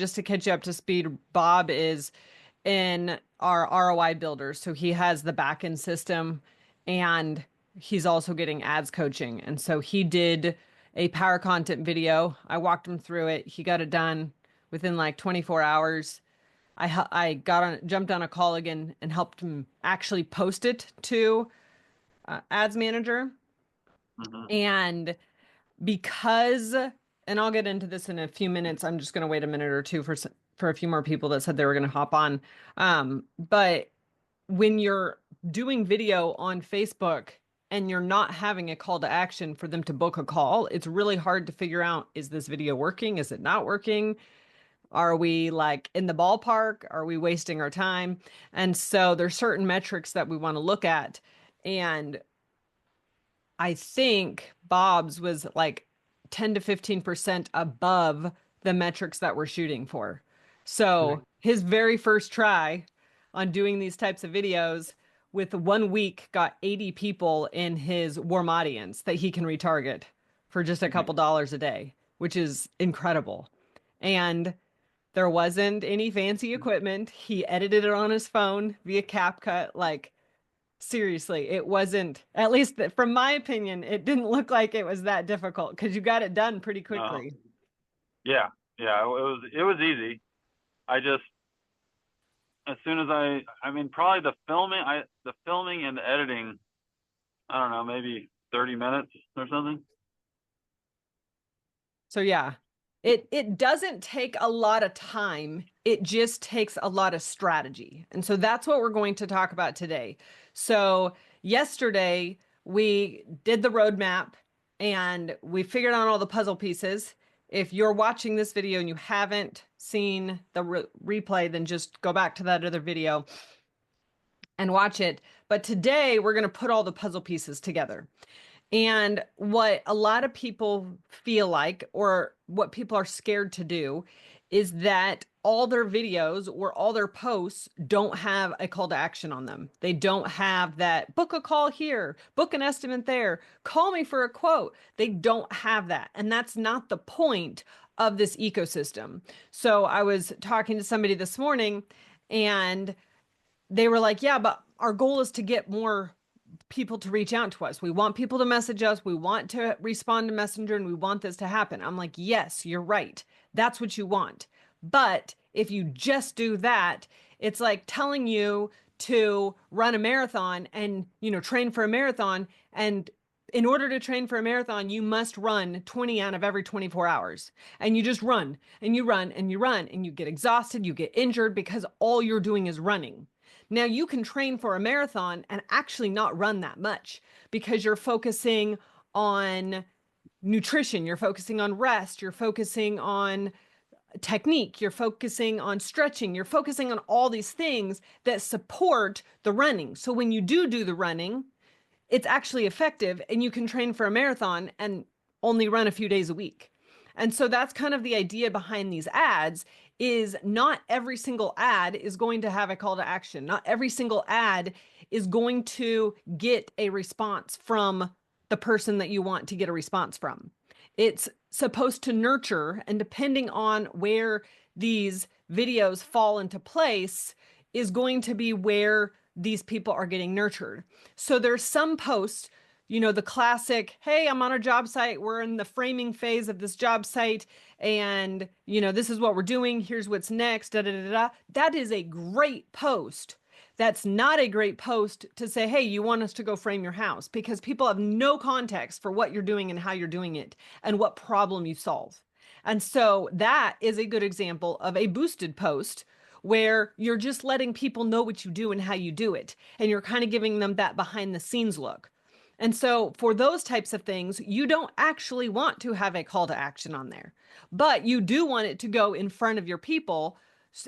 just to catch you up to speed, Bob is in our ROI Builder. So he has the backend system and he's also getting ads coaching. And so he did a power content video. I walked him through it. He got it done within like 24 hours. I jumped on a call again and helped him actually post it to Ads Manager. Hmm. And because, and I'll get into this in a few minutes. I'm just going to wait a minute or two for a few more people that said they were going to hop on. But when you're doing video on Facebook and you're not having a call to action for them to book a call, it's really hard to figure out, is this video working? Is it not working? Are we like in the ballpark? Are we wasting our time? And so there's certain metrics that we want to look at. And I think Bob's was like 10 to 15% above the metrics that we're shooting for. So Right. his very first try on doing these types of videos with 1 week got 80 people in his warm audience that he can retarget for just a couple dollars a day, which is incredible. And there wasn't any fancy equipment. He edited it on his phone via CapCut. Like, seriously, it wasn't, at least from my opinion, it didn't look like it was that difficult because you got it done pretty No. quickly. Yeah. Yeah. It was easy. I just as soon as I mean probably the filming and the editing, I don't know, maybe 30 minutes or something. So yeah, it doesn't take a lot of time. It just takes a lot of strategy. And so that's what we're going to talk about today. So yesterday we did the roadmap and we figured out all the puzzle pieces. If you're watching this video and you haven't seen the replay, then just go back to that other video and watch it. But today we're going to put all the puzzle pieces together. And what a lot of people feel like, or what people are scared to do, is that all their videos or all their posts don't have a call to action on them. They don't have that book a call here, book an estimate there, call me for a quote. They don't have that. And that's not the point of this ecosystem. So I was talking to somebody this morning and they were like, yeah, but our goal is to get more people to reach out to us. We want people to message us. We want to respond to Messenger and we want this to happen. I'm like, yes, you're right. That's what you want. But if you just do that, it's like telling you to run a marathon and, train for a marathon. And in order to train for a marathon, you must run 20 out of every 24 hours. And you just run and you run and you run and you get exhausted, you get injured because all you're doing is running. Now you can train for a marathon and actually not run that much because you're focusing on nutrition, you're focusing on rest, you're focusing on technique, you're focusing on stretching, you're focusing on all these things that support the running. So when you do the running, it's actually effective and you can train for a marathon and only run a few days a week. And so that's kind of the idea behind these ads is not every single ad is going to have a call to action. Not every single ad is going to get a response from the person that you want to get a response from. It's supposed to nurture, and depending on where these videos fall into place, is going to be where these people are getting nurtured. So there's some posts, the classic, hey, I'm on a job site. We're in the framing phase of this job site. And, this is what we're doing. Here's what's next. Da, da, da, da. That is a great post. That's not a great post to say, hey, you want us to go frame your house, because people have no context for what you're doing and how you're doing it and what problem you solve. And so that is a good example of a boosted post where you're just letting people know what you do and how you do it. And you're kind of giving them that behind the scenes look. And so for those types of things, you don't actually want to have a call to action on there, but you do want it to go in front of your people,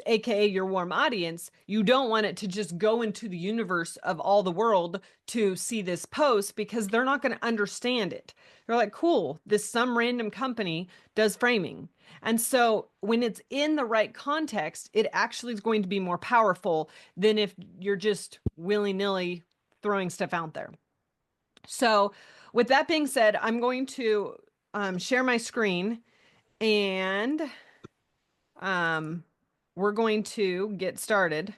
aka your warm audience. You don't want it to just go into the universe of all the world to see this post because they're not going to understand it. They're like, cool, this some random company does framing. And so when it's in the right context, it actually is going to be more powerful than if you're just willy-nilly throwing stuff out there. So with that being said, I'm going to share my screen and we're going to get started.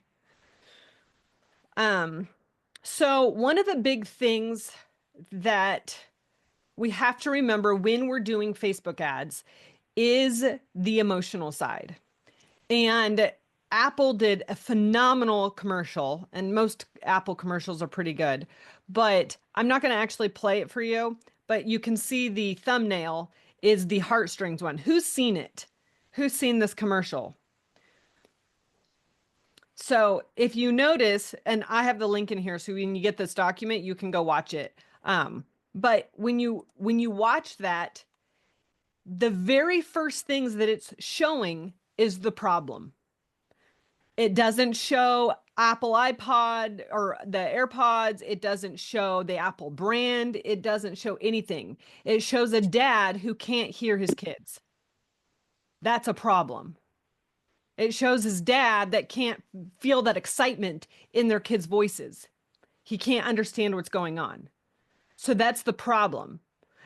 Um, so one of the big things that we have to remember when we're doing Facebook ads is the emotional side. And Apple did a phenomenal commercial, and most Apple commercials are pretty good, but I'm not going to actually play it for you, but you can see the thumbnail is the heartstrings one. Who's seen it? Who's seen this commercial? So if you notice, and I have the link in here, so when you get this document, you can go watch it. But when you watch that, the very first things that it's showing is the problem. It doesn't show Apple iPod or the AirPods. It doesn't show the Apple brand. It doesn't show anything. It shows a dad who can't hear his kids. That's a problem. It shows his dad that can't feel that excitement in their kids' voices. He can't understand what's going on. So that's the problem.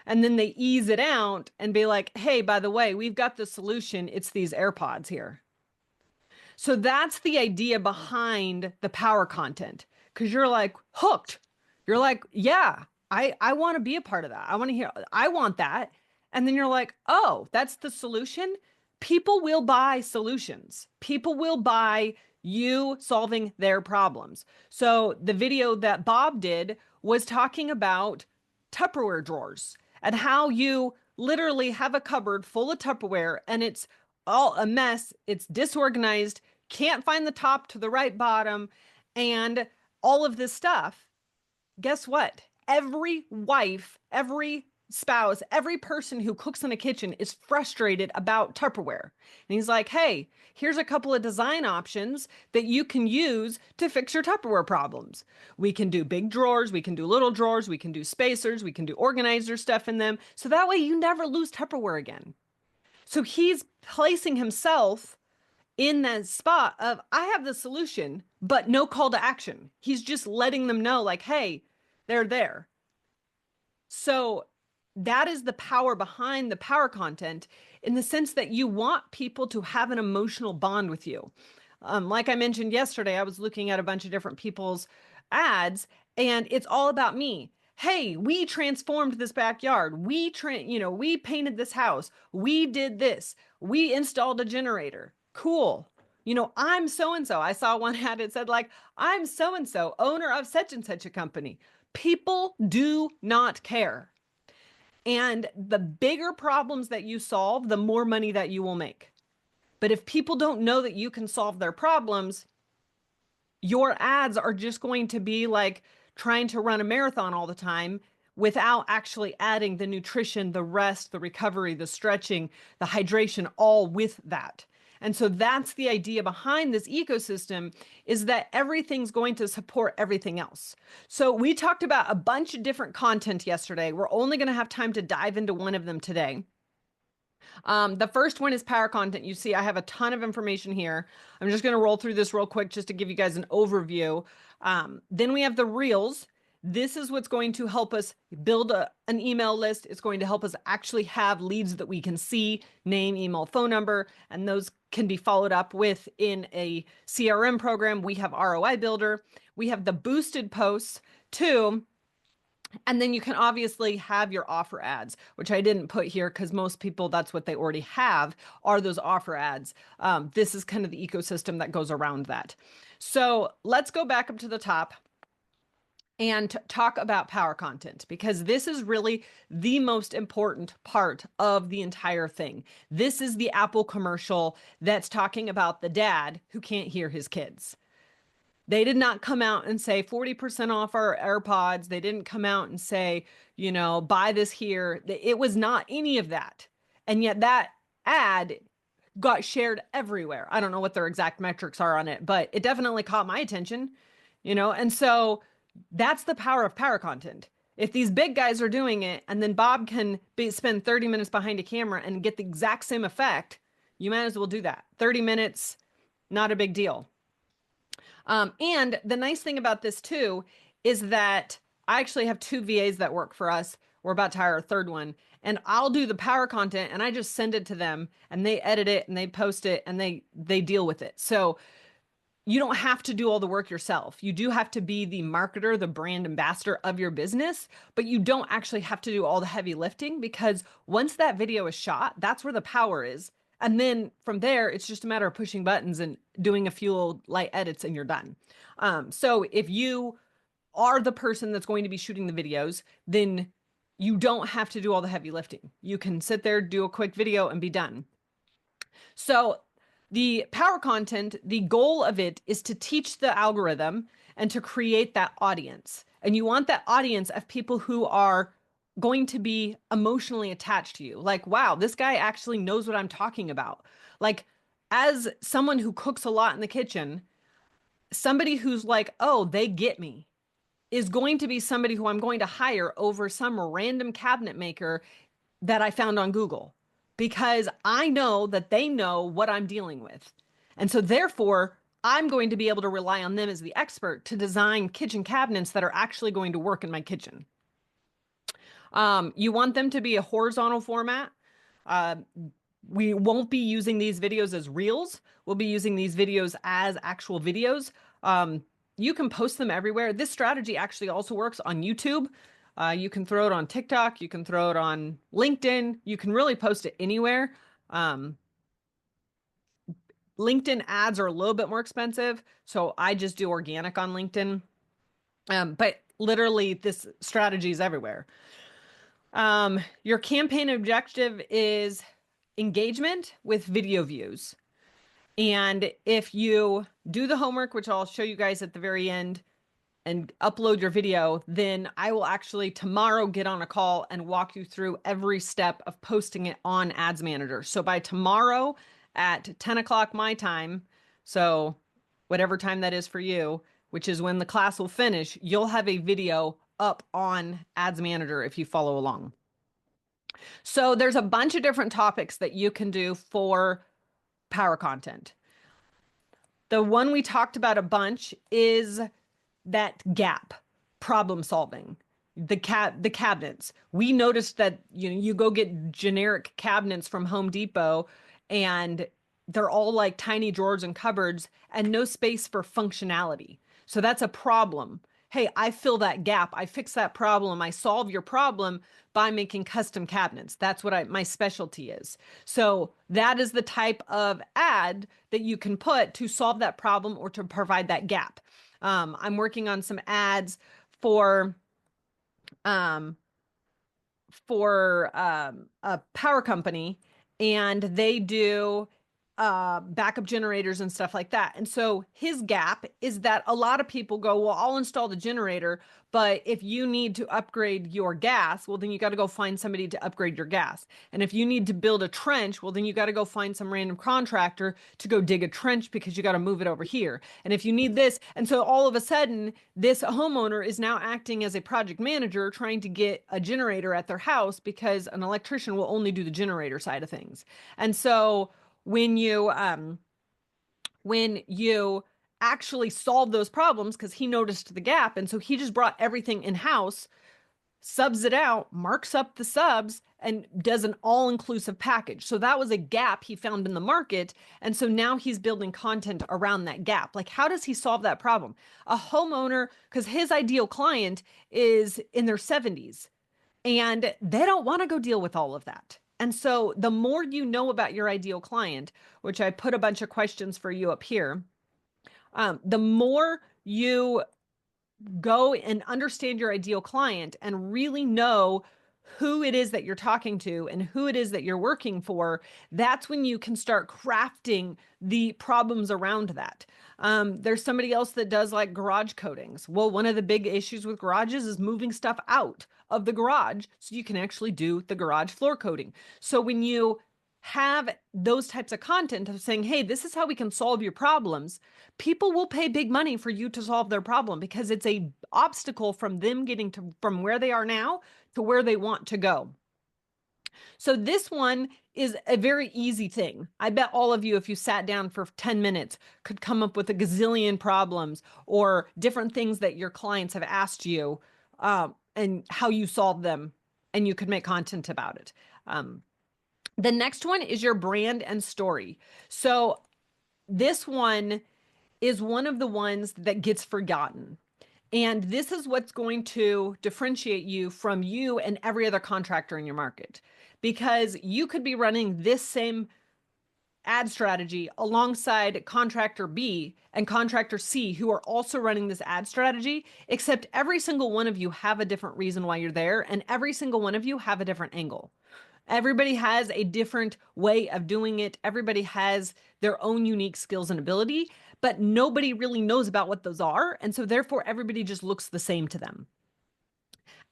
And then they ease it out and be like, hey, by the way, we've got the solution. It's these AirPods here. So that's the idea behind the power content. Because you're like hooked. You're like, yeah, I want to be a part of that. I want to hear, I want that. And then you're like, oh, that's the solution. People will buy solutions. People will buy you solving their problems. So the video that Bob did was talking about Tupperware drawers and how you literally have a cupboard full of Tupperware and it's all a mess. It's disorganized, can't find the top to the right bottom, and all of this stuff. Guess what? Every wife, every spouse, every person who cooks in a kitchen is frustrated about Tupperware. And he's like, hey, here's a couple of design options that you can use to fix your Tupperware problems. We can do big drawers, we can do little drawers, we can do spacers, we can do organizer stuff in them. So that way you never lose Tupperware again. So he's placing himself in that spot of, I have the solution, but no call to action. He's just letting them know, like, hey, they're there. So that is the power behind the power content in the sense that you want people to have an emotional bond with you. Like I mentioned yesterday, I was looking at a bunch of different people's ads, and it's all about me. Hey, we transformed this backyard. We painted this house. We did this. We installed a generator. Cool. I'm so and so. I saw one ad, it said like, I'm so and so, owner of such and such a company. People do not care. And the bigger problems that you solve, the more money that you will make. But if people don't know that you can solve their problems, your ads are just going to be like trying to run a marathon all the time without actually adding the nutrition, the rest, the recovery, the stretching, the hydration, all with that. And so that's the idea behind this ecosystem, is that everything's going to support everything else. So we talked about a bunch of different content yesterday. We're only going to have time to dive into one of them today. The first one is power content. You see, I have a ton of information here. I'm just going to roll through this real quick just to give you guys an overview. Then we have the reels. This is what's going to help us build an email list. It's going to help us actually have leads that we can see, name, email, phone number, and those can be followed up with in a CRM program. We have ROI Builder. We have the boosted posts too. And then you can obviously have your offer ads, which I didn't put here because most people, that's what they already have, are those offer ads. This is kind of the ecosystem that goes around that. So let's go back up to the top and talk about power content, because this is really the most important part of the entire thing. This is the Apple commercial that's talking about the dad who can't hear his kids. They did not come out and say 40% off our AirPods. They didn't come out and say, buy this here. It was not any of that. And yet that ad got shared everywhere. I don't know what their exact metrics are on it, but it definitely caught my attention, and so that's the power of power content. If these big guys are doing it and then Bob can spend 30 minutes behind a camera and get the exact same effect, you might as well do that. 30 minutes, not a big deal. And the nice thing about this too is that I actually have 2 VAs that work for us. We're about to hire a third one. and I'll do the power content and I just send it to them and they edit it and they post it and they deal with it. So you don't have to do all the work yourself. You do have to be the marketer, the brand ambassador of your business, but you don't actually have to do all the heavy lifting, because once that video is shot, that's where the power is. And then from there, it's just a matter of pushing buttons and doing a few little light edits and you're done. So if you are the person that's going to be shooting the videos, then you don't have to do all the heavy lifting. You can sit there, do a quick video and be done. So the power content, the goal of it is to teach the algorithm and to create that audience. And you want that audience of people who are going to be emotionally attached to you. Like, wow, this guy actually knows what I'm talking about. Like, as someone who cooks a lot in the kitchen, somebody who's like, oh, they get me, is going to be somebody who I'm going to hire over some random cabinet maker that I found on Google, because I know that they know what I'm dealing with. And so therefore, I'm going to be able to rely on them as the expert to design kitchen cabinets that are actually going to work in my kitchen. You want them to be a horizontal format. Uh, we won't be using these videos as reels. We'll be using these videos as actual videos. You can post them everywhere. This strategy actually also works on YouTube. You can throw it on TikTok. You can throw it on LinkedIn. You can really post it anywhere. LinkedIn ads are a little bit more expensive, so I just do organic on LinkedIn. But literally, this strategy is everywhere. Your campaign objective is engagement with video views. And if you do the homework, which I'll show you guys at the very end, and upload your video, then I will actually tomorrow get on a call and walk you through every step of posting it on Ads Manager. So by tomorrow at 10 o'clock my time, so whatever time that is for you, which is when the class will finish, you'll have a video up on Ads Manager if you follow along. So there's a bunch of different topics that you can do for power content. The one we talked about a bunch is that gap problem solving. The cabinets. We noticed that you go get generic cabinets from Home Depot and they're all like tiny drawers and cupboards and no space for functionality. So that's a problem. Hey, I fill that gap. I fix that problem. I solve your problem by making custom cabinets. That's what my specialty is. So that is the type of ad that you can put to solve that problem or to provide that gap. I'm working on some ads for a power company, and they do backup generators and stuff like that. And so his gap is that a lot of people go, well, I'll install the generator, but if you need to upgrade your gas, well, then you got to go find somebody to upgrade your gas. And if you need to build a trench, well, then you got to go find some random contractor to go dig a trench because you got to move it over here. And if you need this, and so all of a sudden, this homeowner is now acting as a project manager trying to get a generator at their house because an electrician will only do the generator side of things. And so when you actually solve those problems, because he noticed the gap, and so he just brought everything in-house, subs it out, marks up the subs, and does an all-inclusive package. So that was a gap he found in the market, and so now he's building content around that gap. Like, how does he solve that problem? A homeowner, because his ideal client is in their 70s, and they don't want to go deal with all of that. And so the more you know about your ideal client, which I put a bunch of questions for you up here, the more you go and understand your ideal client and really know who it is that you're talking to and who it is that you're working for, that's when you can start crafting the problems around that. There's somebody else that does like garage coatings. Well, one of the big issues with garages is moving stuff out of the garage so you can actually do the garage floor coating. So when you have those types of content of saying, hey, this is how we can solve your problems, people will pay big money for you to solve their problem because it's a obstacle from them getting to from where they are now to where they want to go. So this one is a very easy thing. I bet all of you, if you sat down for 10 minutes, could come up with a gazillion problems or different things that your clients have asked you and how you solve them and you could make content about it. The next one is your brand and story. So this one is one of the ones that gets forgotten. And this is what's going to differentiate you from you and every other contractor in your market. Because you could be running this same ad strategy alongside contractor B and contractor C, who are also running this ad strategy, except every single one of you have a different reason why you're there, and every single one of you have a different angle. Everybody has a different way of doing it. Everybody has their own unique skills and ability, but nobody really knows about what those are. And so therefore everybody just looks the same to them.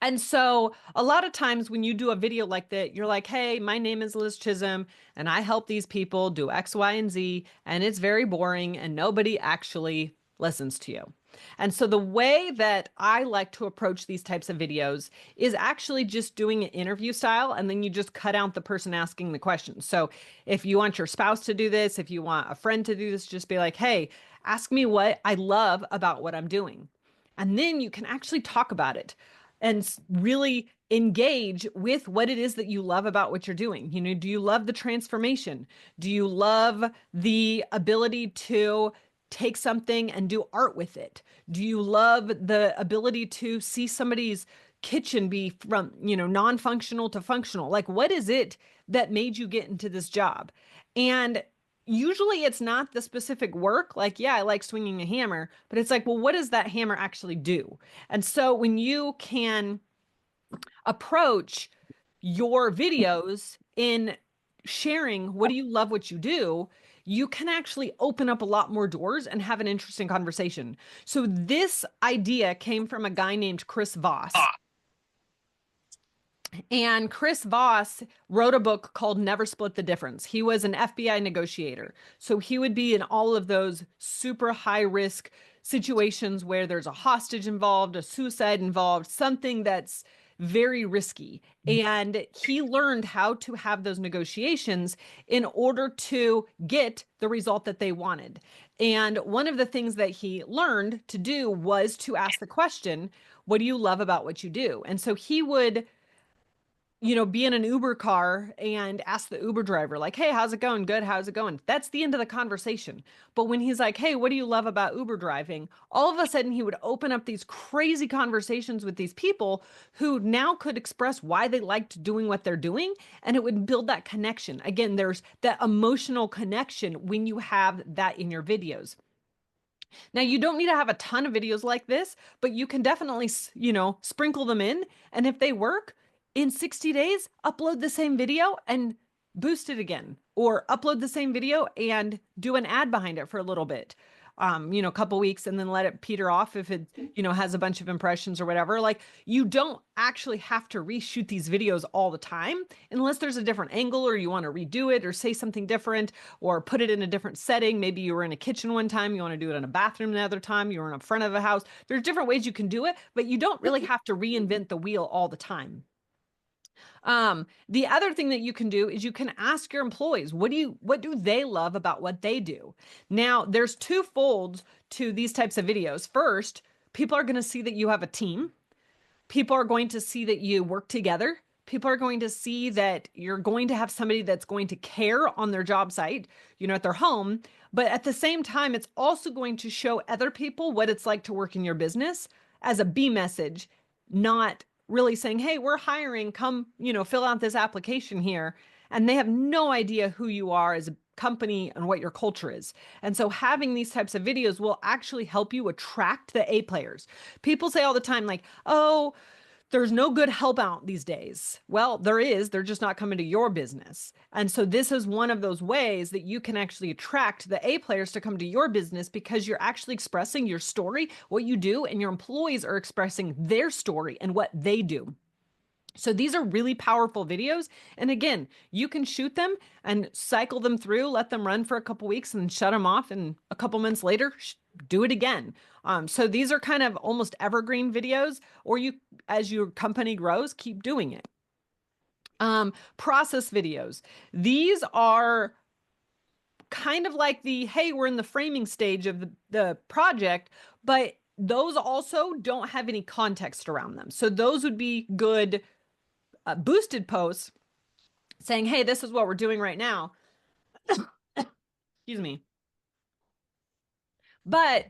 And so a lot of times when you do a video like that, you're like, hey, my name is Liz Chism and I help these people do X, Y, and Z. And it's very boring and nobody actually listens to you. And so the way that I like to approach these types of videos is actually just doing an interview style, and then you just cut out the person asking the questions. So if you want your spouse to do this, if you want a friend to do this, just be like, hey, ask me what I love about what I'm doing. And then you can actually talk about it and really engage with what it is that you love about what you're doing. You know, do you love the transformation? Do you love the ability to take something and do art with it? Do you love the ability to see somebody's kitchen be from, non-functional to functional? Like, what is it that made you get into this job? And usually it's not the specific work. Like, yeah, I like swinging a hammer, but it's like, well, what does that hammer actually do? And so when you can approach your videos in sharing what do you love what you do, you can actually open up a lot more doors and have an interesting conversation. So this idea came from a guy named Chris Voss. And Chris Voss wrote a book called Never Split the Difference. He was an FBI negotiator. So he would be in all of those super high risk situations where there's a hostage involved, a suicide involved, something that's very risky. And he learned how to have those negotiations in order to get the result that they wanted. And one of the things that he learned to do was to ask the question, what do you love about what you do? And so he would be in an Uber car and ask the Uber driver, like, hey, how's it going? Good. How's it going? That's the end of the conversation. But when he's like, hey, what do you love about Uber driving? All of a sudden, he would open up these crazy conversations with these people who now could express why they liked doing what they're doing. And it would build that connection. Again, there's that emotional connection when you have that in your videos. Now, you don't need to have a ton of videos like this, but you can definitely, sprinkle them in. And if they work, in 60 days, upload the same video and boost it again, or upload the same video and do an ad behind it for a little bit, a couple weeks, and then let it peter off if it, has a bunch of impressions or whatever. Like, you don't actually have to reshoot these videos all the time unless there's a different angle or you want to redo it or say something different or put it in a different setting. Maybe you were in a kitchen one time, you want to do it in a bathroom another time, you were in the front of a house. There's different ways you can do it, but you don't really have to reinvent the wheel all the time. The other thing that you can do is you can ask your employees, what do they love about what they do? Now, there's two folds to these types of videos. First, people are going to see that you have a team. People are going to see that you work together. People are going to see that you're going to have somebody that's going to care on their job site, at their home. But at the same time, it's also going to show other people what it's like to work in your business as a B message, not really saying, hey, we're hiring, come, fill out this application here. And they have no idea who you are as a company and what your culture is. And so having these types of videos will actually help you attract the A players. People say all the time, like, oh, there's no good help out these days. Well, there is, they're just not coming to your business. And so this is one of those ways that you can actually attract the A players to come to your business, because you're actually expressing your story, what you do, and your employees are expressing their story and what they do. So these are really powerful videos. And again, you can shoot them and cycle them through, let them run for a couple weeks and shut them off. And a couple months later, do it again. So these are kind of almost evergreen videos, or as your company grows, keep doing it. Process videos. These are kind of like hey, we're in the framing stage of the project, but those also don't have any context around them. So those would be good boosted posts saying, hey, this is what we're doing right now. Excuse me. But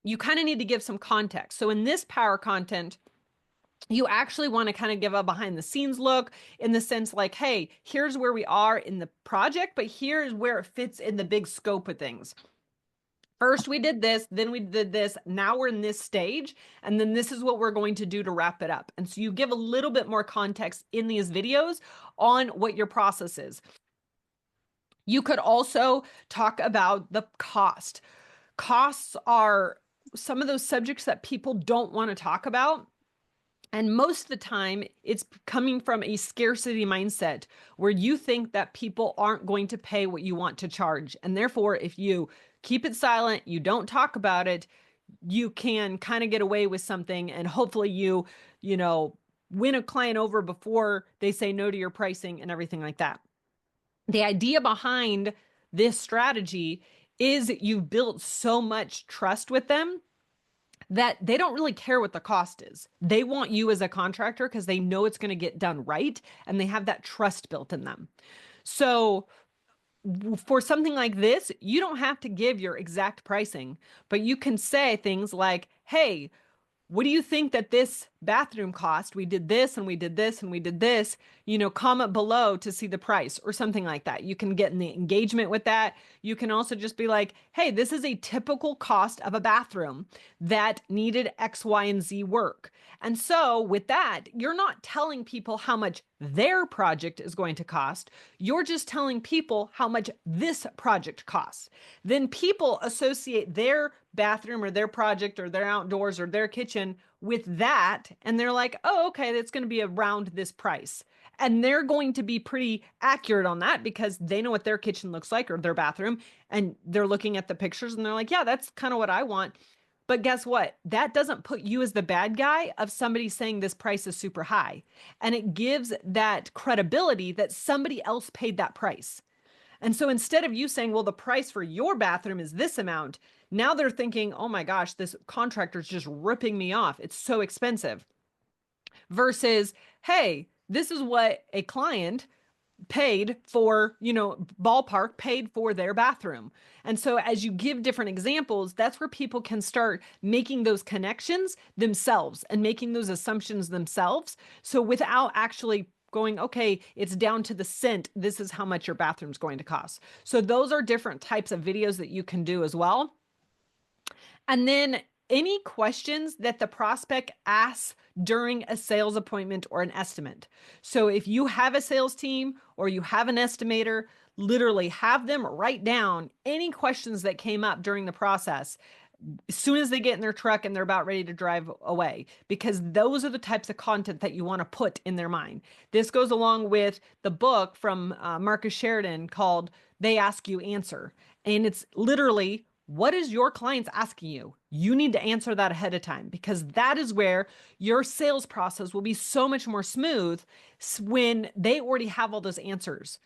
you kind of need to give some context. So in this power content, you actually want to kind of give a behind the scenes look in the sense like, hey, here's where we are in the project, but here's where it fits in the big scope of things. First, we did this, then we did this. Now we're in this stage, and then this is what we're going to do to wrap it up. And so you give a little bit more context in these videos on what your process is. You could also talk about the cost. Costs are some of those subjects that people don't want to talk about. And most of the time, it's coming from a scarcity mindset where you think that people aren't going to pay what you want to charge. And therefore, if you keep it silent, you don't talk about it, you can kind of get away with something. And hopefully you know, win a client over before they say no to your pricing and everything like that. The idea behind this strategy is you've built so much trust with them that they don't really care what the cost is. They want you as a contractor because they know it's going to get done right, and they have that trust built in them. So for something like this, you don't have to give your exact pricing, but you can say things like, hey, what do you think that this bathroom cost? We did this and we did this and we did this, comment below to see the price or something like that. You can get in the engagement with that. You can also just be like, hey, this is a typical cost of a bathroom that needed X, Y, and Z work. And so with that, you're not telling people how much their project is going to cost. You're just telling people how much this project costs. Then people associate their bathroom or their project or their outdoors or their kitchen with that. And they're like, oh, okay, that's going to be around this price. And they're going to be pretty accurate on that because they know what their kitchen looks like or their bathroom. And they're looking at the pictures and they're like, yeah, that's kind of what I want. But guess what? That doesn't put you as the bad guy of somebody saying this price is super high. And it gives that credibility that somebody else paid that price. And so instead of you saying, well, the price for your bathroom is this amount, now they're thinking, oh my gosh, this contractor's just ripping me off. It's so expensive. Versus, hey, this is what a client paid for, ballpark paid for their bathroom. And so as you give different examples, that's where people can start making those connections themselves and making those assumptions themselves. So without actually going, okay, it's down to the cent, this is how much your bathroom's going to cost. So those are different types of videos that you can do as well. And then any questions that the prospect asks during a sales appointment or an estimate. So if you have a sales team or you have an estimator, literally have them write down any questions that came up during the process as soon as they get in their truck and they're about ready to drive away, because those are the types of content that you want to put in their mind. This goes along with the book from Marcus Sheridan called They Ask You Answer. And it's literally, what is your clients asking you? You need to answer that ahead of time because that is where your sales process will be so much more smooth when they already have all those answers.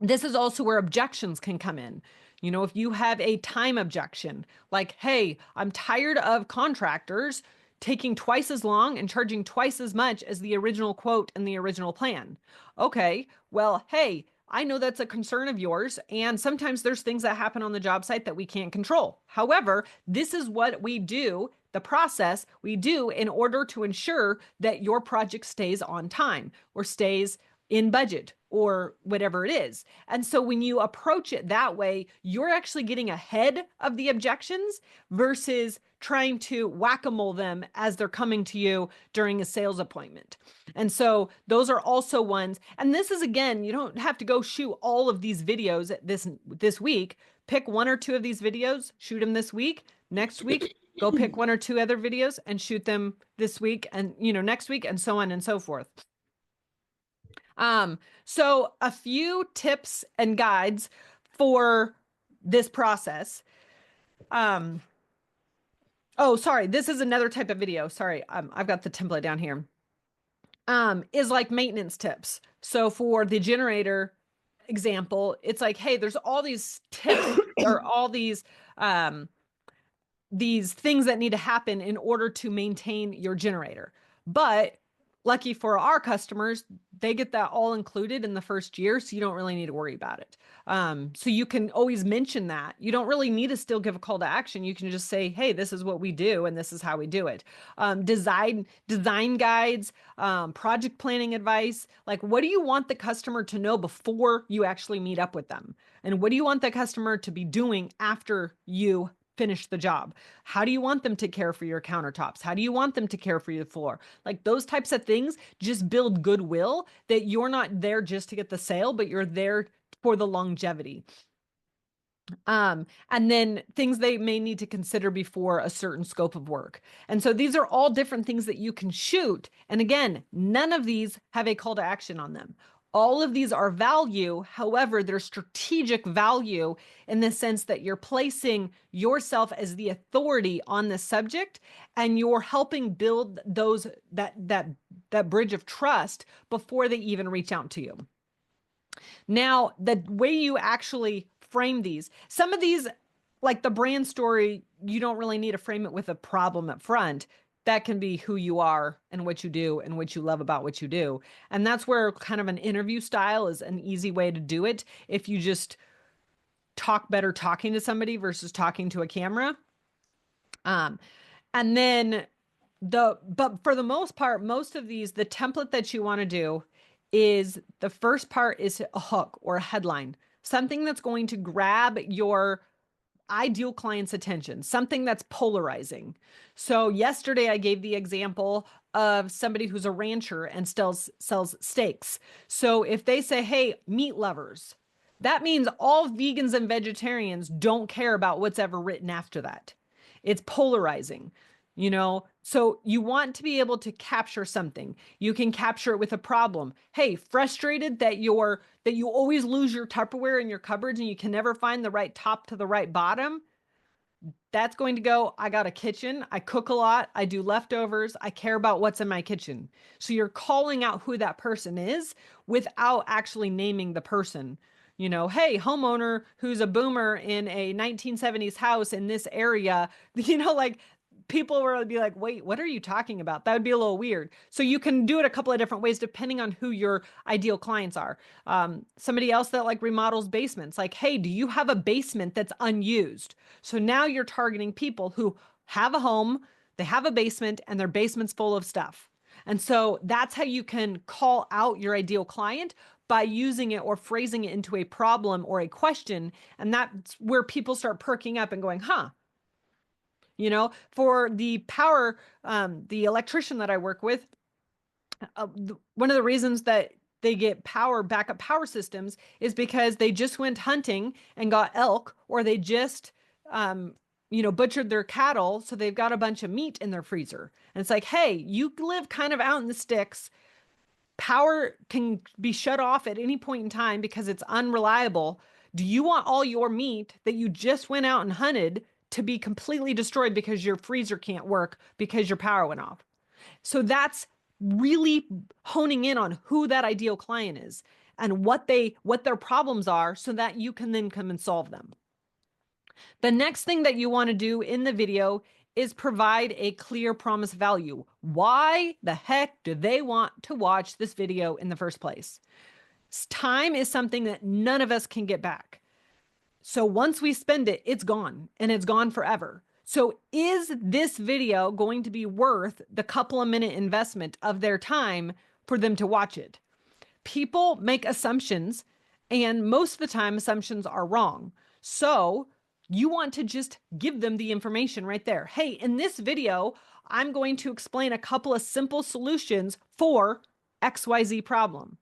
This is also where objections can come in. If you have a time objection, like, hey, I'm tired of contractors taking twice as long and charging twice as much as the original quote and the original plan. Okay, well, hey, I know that's a concern of yours, and sometimes there's things that happen on the job site that we can't control. However, this is what we do, the process we do in order to ensure that your project stays on time or stays in budget or whatever it is. And so when you approach it that way, you're actually getting ahead of the objections versus trying to whack-a-mole them as they're coming to you during a sales appointment. And so those are also ones. And this is, again, you don't have to go shoot all of these videos this week. Pick one or two of these videos, shoot them this week. Next week, go pick one or two other videos and shoot them this week and, next week, and so on and so forth. So a few tips and guides for this process. Oh, sorry. This is another type of video. Sorry. I've got the template down here. Is like maintenance tips. So for the generator example, it's like, hey, there's all these tips or all these things that need to happen in order to maintain your generator. But lucky for our customers, they get that all included in the first year, so you don't really need to worry about it. So you can always mention that. You don't really need to still give a call to action. You can just say, hey, this is what we do and this is how we do it. Design guides, project planning advice. Like, what do you want the customer to know before you actually meet up with them? And what do you want the customer to be doing after you finish the job? How do you want them to care for your countertops? How do you want them to care for your floor? Like, those types of things just build goodwill, that you're not there just to get the sale, but you're there for the longevity. And then things they may need to consider before a certain scope of work. And so these are all different things that you can shoot. And again, none of these have a call to action on them. All of these are value. However, they're strategic value in the sense that you're placing yourself as the authority on the subject, and you're helping build that bridge of trust before they even reach out to you. Now, the way you actually frame these, some of these, like the brand story, you don't really need to frame it with a problem up front. That can be who you are and what you do and what you love about what you do. And that's where kind of an interview style is an easy way to do it. If you just talk better talking to somebody versus talking to a camera. And then but for the most part, most of these, the template that you want to do is the first part is a hook or a headline, something that's going to grab your ideal client's attention, something that's polarizing. So yesterday I gave the example of somebody who's a rancher and sells steaks. So if they say, hey, meat lovers, that means all vegans and vegetarians don't care about what's ever written after that. It's polarizing, so you want to be able to capture something. You can capture it with a problem. Hey, frustrated that you always lose your Tupperware in your cupboards and you can never find the right top to the right bottom. That's going to go, I got a kitchen, I cook a lot, I do leftovers, I care about what's in my kitchen. So you're calling out who that person is without actually naming the person. Hey, homeowner who's a boomer in a 1970s house in this area, like people will be like, wait, what are you talking about? That would be a little weird. So you can do it a couple of different ways depending on who your ideal clients are. Somebody else that like remodels basements, like, hey, do you have a basement that's unused? So now you're targeting people who have a home, they have a basement, and their basement's full of stuff. And so that's how you can call out your ideal client, by using it or phrasing it into a problem or a question. And that's where people start perking up and going, huh. For the power, the electrician that I work with, one of the reasons that they get backup power systems is because they just went hunting and got elk, or they just, butchered their cattle. So they've got a bunch of meat in their freezer. And it's like, hey, you live kind of out in the sticks. Power can be shut off at any point in time because it's unreliable. Do you want all your meat that you just went out and hunted to be completely destroyed because your freezer can't work because your power went off? So that's really honing in on who that ideal client is and what their problems are, so that you can then come and solve them. The next thing that you want to do in the video is provide a clear promise value. Why the heck do they want to watch this video in the first place? Time is something that none of us can get back. So once we spend it, it's gone, and it's gone forever. So is this video going to be worth the couple of minute investment of their time for them to watch it? People make assumptions, and most of the time assumptions are wrong. So you want to just give them the information right there. Hey, in this video, I'm going to explain a couple of simple solutions for XYZ problem.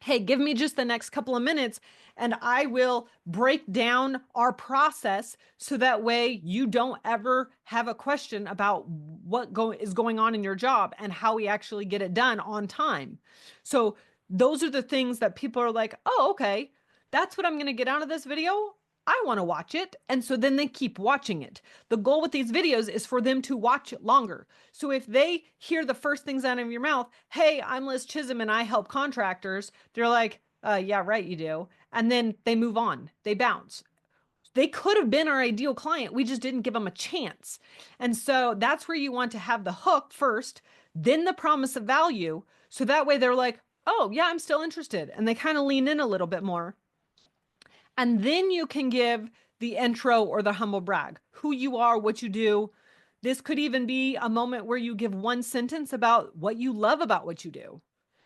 Hey, give me just the next couple of minutes and I will break down our process so that way you don't ever have a question about what is going on in your job and how we actually get it done on time. So those are the things that people are like, oh, okay, that's what I'm going to get out of this video. I want to watch it. And so then they keep watching it. The goal with these videos is for them to watch it longer. So if they hear the first things out of your mouth, hey, I'm Liz Chism and I help contractors, they're like, yeah, right, you do. And then they move on, they bounce. They could have been our ideal client. We just didn't give them a chance. And so that's where you want to have the hook first then the promise of value. So that way they're like, oh, yeah, I'm still interested. And they kind of lean in a little bit more. And then you can give the intro or the humble brag, who you are, what you do. This could even be a moment where you give one sentence about what you love about what you do.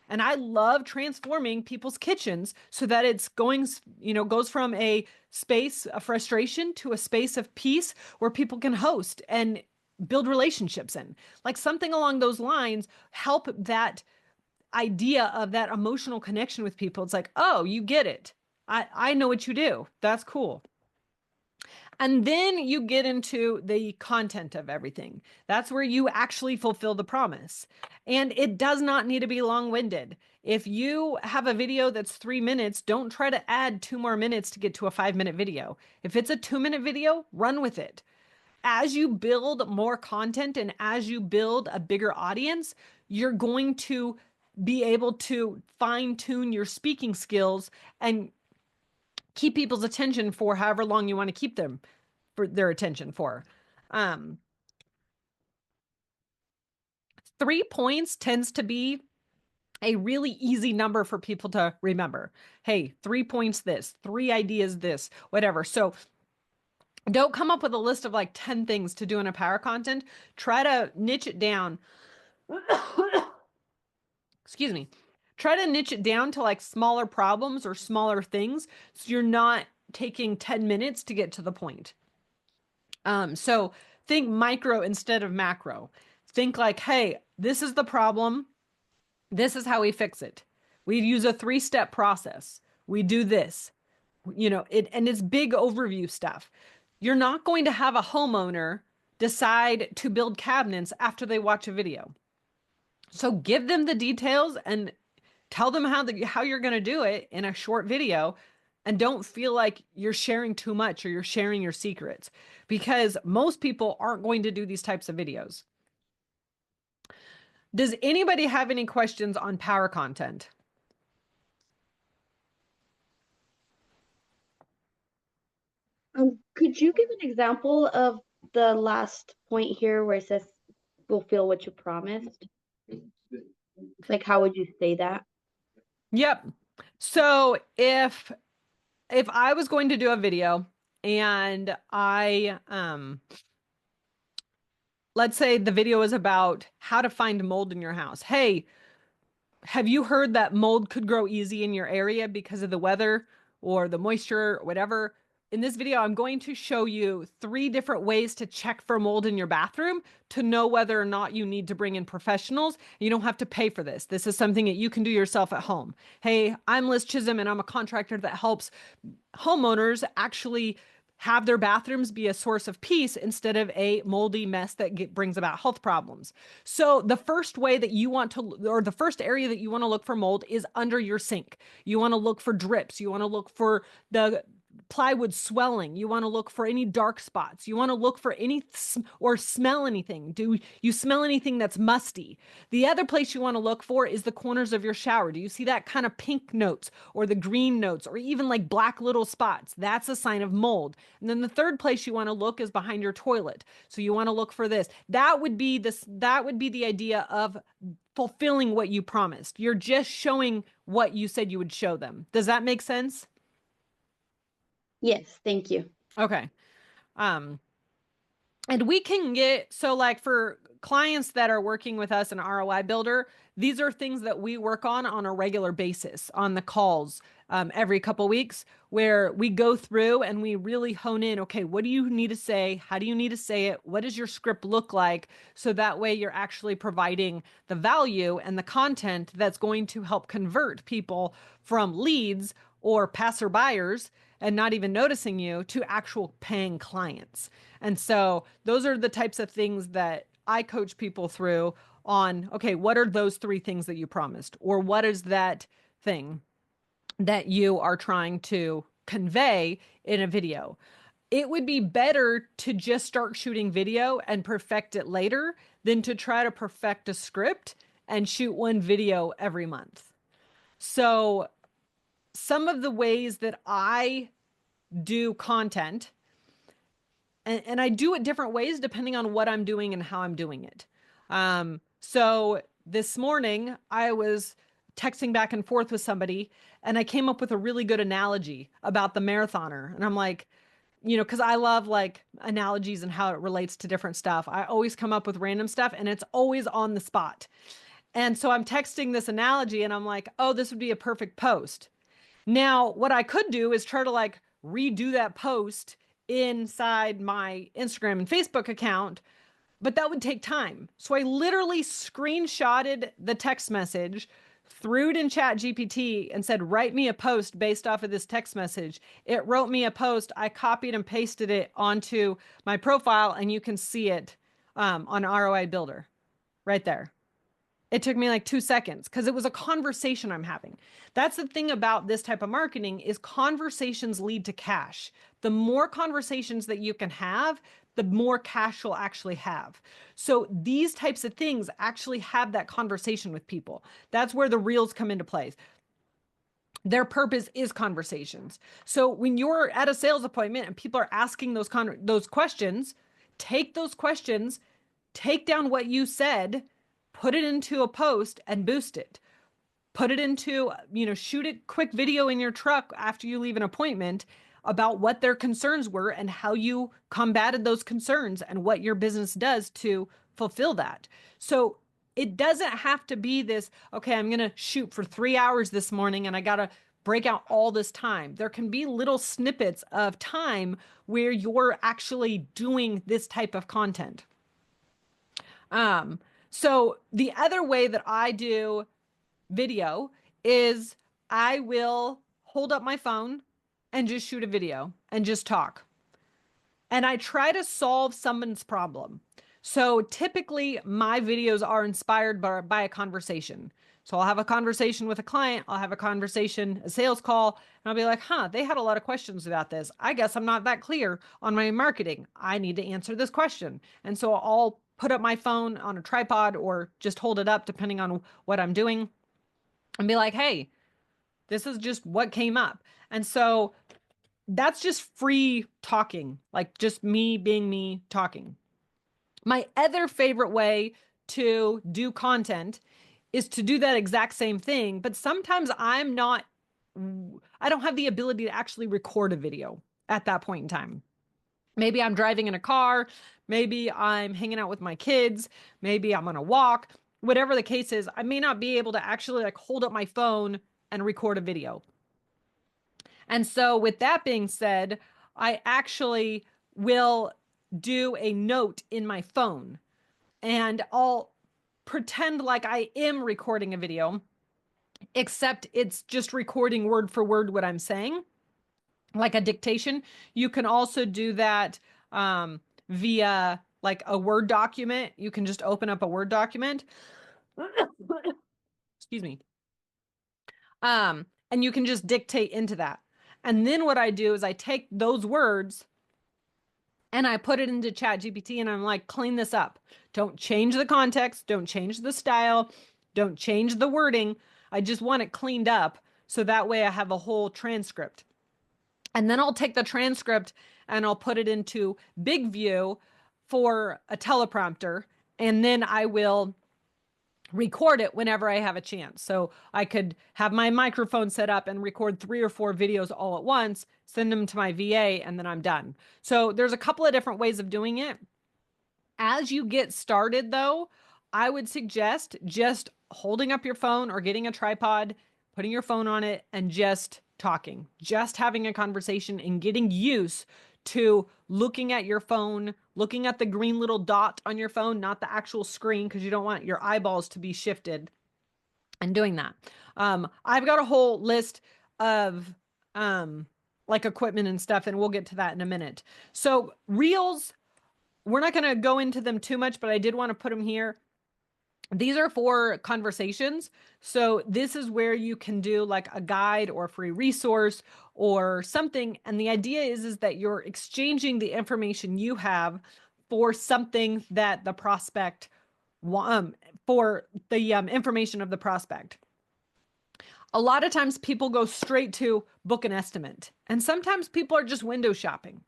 And I love transforming people's kitchens so that it's going, goes from a space of frustration to a space of peace where people can host and build relationships in. Like something along those lines, help that idea of that emotional connection with people. It's like, oh, you get it. I know what you do. That's cool. And then you get into the content of everything. That's where you actually fulfill the promise. And it does not need to be long winded. If you have a video that's 3 minutes, don't try to add 2 more minutes to get to a 5 minute video. If it's a 2 minute video, run with it. As you build more content and as you build a bigger audience, you're going to be able to fine tune your speaking skills and keep people's attention for however long you want to keep them for their attention for. Um, 3 points tends to be a really easy number for people to remember. Hey, 3 points this, 3 ideas this, whatever. So don't come up with a list of like 10 things to do in a power content. Try to niche it down. Excuse me. Try to niche it down to like smaller problems or smaller things so you're not taking 10 minutes to get to the point. So think micro instead of macro. Think like, hey, this is the problem. This is how we fix it. We use a 3-step process. We do this, and it's big overview stuff. You're not going to have a homeowner decide to build cabinets after they watch a video. So give them the details and tell them how you're going to do it in a short video, and don't feel like you're sharing too much or you're sharing your secrets, because most people aren't going to do these types of videos. Does anybody have any questions on power content? Could you give an example of the last point here where it says fulfill what you promised? Like, how would you say that? Yep. So if I was going to do a video and let's say the video is about how to find mold in your house. Hey, have you heard that mold could grow easy in your area because of the weather or the moisture or whatever? In this video, I'm going to show you 3 different ways to check for mold in your bathroom to know whether or not you need to bring in professionals. You don't have to pay for this. This is something that you can do yourself at home. Hey, I'm Liz Chism and I'm a contractor that helps homeowners actually have their bathrooms be a source of peace instead of a moldy mess that brings about health problems. So the first way that you want to, or the first area that you want to look for mold is under your sink. You want to look for drips. You want to look for the plywood swelling. You want to look for any dark spots. You want to look for any or smell anything. Do you smell anything that's musty? The other place you want to look for is the corners of your shower. Do you see that kind of pink notes or the green notes or even like black little spots? That's a sign of mold. And then the third place you want to look is behind your toilet. So you want to look for this. That would be the idea of fulfilling what you promised. You're just showing what you said you would show them. Does that make sense? Yes, thank you. Okay. Um, and we can get, so like for clients that are working with us in ROI Builder, these are things that we work on a regular basis on the calls every couple weeks, where we go through and we really hone in. Okay, what do you need to say? How do you need to say it? What does your script look like? So that way you're actually providing the value and the content that's going to help convert people from leads or passerbyers and not even noticing you to actual paying clients. And so those are the types of things that I coach people through on, okay, what are those 3 things that you promised? Or what is that thing that you are trying to convey in a video? It would be better to just start shooting video and perfect it later than to try to perfect a script and shoot 1 video every month. So some of the ways that I do content, and I do it different ways depending on what I'm doing and how I'm doing it. So this morning I was texting back and forth with somebody and I came up with a really good analogy about the marathoner. And I'm like, because I love like analogies and how it relates to different stuff. I always come up with random stuff and it's always on the spot. And so I'm texting this analogy and I'm like, oh, this would be a perfect post. Now, what I could do is try to like redo that post inside my Instagram and Facebook account, but that would take time. So I literally screenshotted the text message, threw it in Chat GPT and said, write me a post based off of this text message. It wrote me a post. I copied and pasted it onto my profile and you can see it on ROI Builder right there. It took me like 2 seconds because it was a conversation I'm having. That's the thing about this type of marketing is conversations lead to cash. The more conversations that you can have, the more cash you'll actually have. So these types of things actually have that conversation with people. That's where the reels come into play. Their purpose is conversations. So when you're at a sales appointment and people are asking those questions, take those questions, take down what you said, put it into a post and boost it. Put it into, shoot a quick video in your truck after you leave an appointment about what their concerns were and how you combated those concerns and what your business does to fulfill that. So it doesn't have to be this, okay, I'm going to shoot for 3 hours this morning and I got to break out all this time. There can be little snippets of time where you're actually doing this type of content. So the other way that I do video is I will hold up my phone and just shoot a video and just talk. And I try to solve someone's problem. So typically my videos are inspired by a conversation. So I'll have a conversation with a client, I'll have a sales call, and I'll be like, they had a lot of questions about this. I guess I'm not that clear on my marketing. I need to answer this question. And so I'll put up my phone on a tripod or just hold it up depending on what I'm doing and be like, hey, this is just what came up. And so that's just free talking, like just me being me talking. My other favorite way to do content is to do that exact same thing, but sometimes I don't have the ability to actually record a video at that point in time. Maybe I'm driving in a car, maybe I'm hanging out with my kids, maybe I'm on a walk, whatever the case is, I may not be able to actually like hold up my phone and record a video. And so with that being said, I actually will do a note in my phone and I'll pretend like I am recording a video, except it's just recording word for word what I'm saying, like a dictation. You can also do that via like a Word document. You can just open up a Word document. Excuse me. And you can just dictate into that. And then what I do is I take those words and I put it into Chat GPT and I'm like, clean this up. Don't change the context. Don't change the style. Don't change the wording. I just want it cleaned up. So that way I have a whole transcript. And then I'll take the transcript and I'll put it into Big View for a teleprompter. And then I will record it whenever I have a chance. So I could have my microphone set up and record 3 or 4 videos all at once, send them to my VA, and then I'm done. So there's a couple of different ways of doing it. As you get started though, I would suggest just holding up your phone or getting a tripod, putting your phone on it and just talking, just having a conversation and getting used to looking at your phone, looking at the green little dot on your phone, not the actual screen, because you don't want your eyeballs to be shifted, and doing that. I've got a whole list of like equipment and stuff, and we'll get to that in a minute. So reels, we're not going to go into them too much, but I did want to put them here. These are for conversations. So this is where you can do like a guide or a free resource or something. And the idea is that you're exchanging the information you have for something that the prospect, for the information of the prospect. A lot of times people go straight to book an estimate, and sometimes people are just window shopping.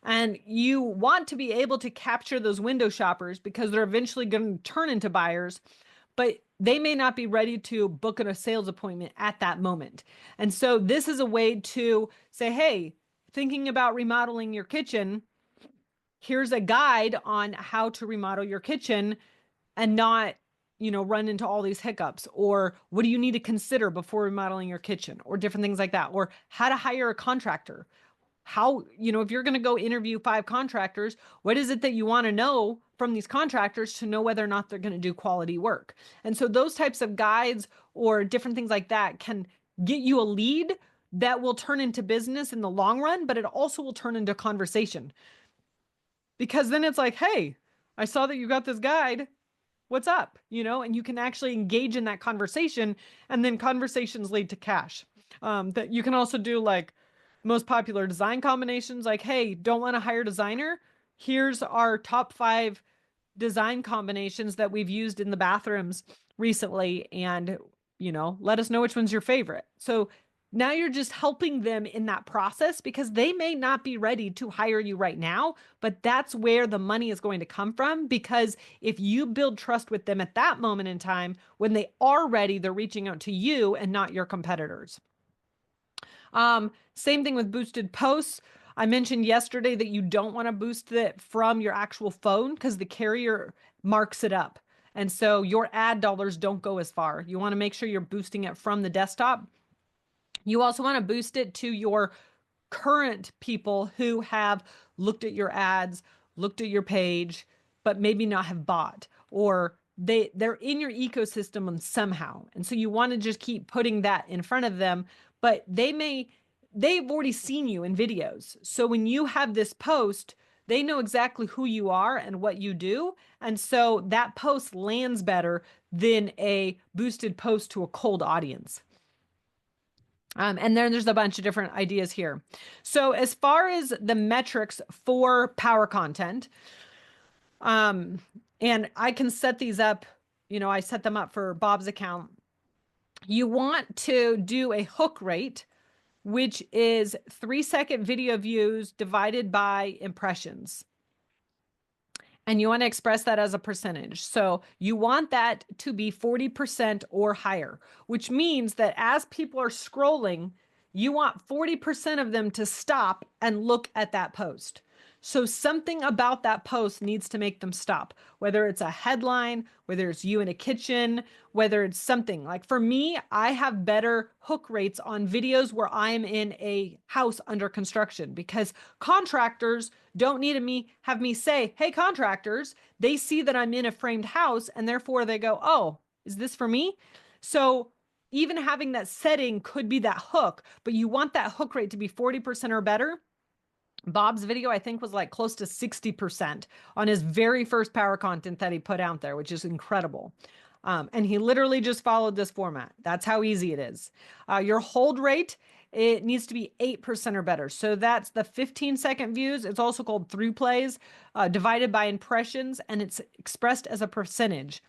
And you want to be able to capture those window shoppers because they're eventually going to turn into buyers. but they may not be ready to book a sales appointment at that moment. And so this is a way to say, hey, thinking about remodeling your kitchen, here's a guide on how to remodel your kitchen and not, run into all these hiccups, or what do you need to consider before remodeling your kitchen, or different things like that, or how to hire a contractor. How, if you're going to go interview 5 contractors, what is it that you want to know from these contractors to know whether or not they're going to do quality work? And so those types of guides or different things like that can get you a lead that will turn into business in the long run, but it also will turn into conversation. Because then it's like, hey, I saw that you got this guide. What's up? And you can actually engage in that conversation, and then conversations lead to cash. That you can also do like most popular design combinations, like, hey, don't want to hire a designer? Here's our top 5 design combinations that we've used in the bathrooms recently, and let us know which one's your favorite. So now you're just helping them in that process, because they may not be ready to hire you right now, but that's where the money is going to come from. Because if you build trust with them at that moment in time, when they are ready, they're reaching out to you and not your competitors. Same thing with boosted posts. I mentioned yesterday that you don't want to boost it from your actual phone because the carrier marks it up. And so your ad dollars don't go as far. You want to make sure you're boosting it from the desktop. You also want to boost it to your current people who have looked at your ads, looked at your page, but maybe not have bought, or they're in your ecosystem somehow. And so you want to just keep putting that in front of them, but they've already seen you in videos. So when you have this post, they know exactly who you are and what you do. And so that post lands better than a boosted post to a cold audience. And then there's a bunch of different ideas here. So as far as the metrics for power content, and I can set these up, I set them up for Bob's account. You want to do a hook rate, which is 3-second video views divided by impressions. And you want to express that as a percentage. So you want that to be 40% or higher, which means that as people are scrolling, you want 40% of them to stop and look at that post. So something about that post needs to make them stop, whether it's a headline, whether it's you in a kitchen, whether it's something. Like for me, I have better hook rates on videos where I'm in a house under construction, because contractors don't need have me say, hey, contractors. They see that I'm in a framed house, and therefore they go, oh, is this for me? So even having that setting could be that hook, but you want that hook rate to be 40% or better. Bob's video, I think, was like close to 60% on his very first power content that he put out there, which is incredible. And he literally just followed this format. That's how easy it is. Your hold rate, it needs to be 8% or better. So that's the 15-second views. It's also called through plays, divided by impressions, and it's expressed as a percentage.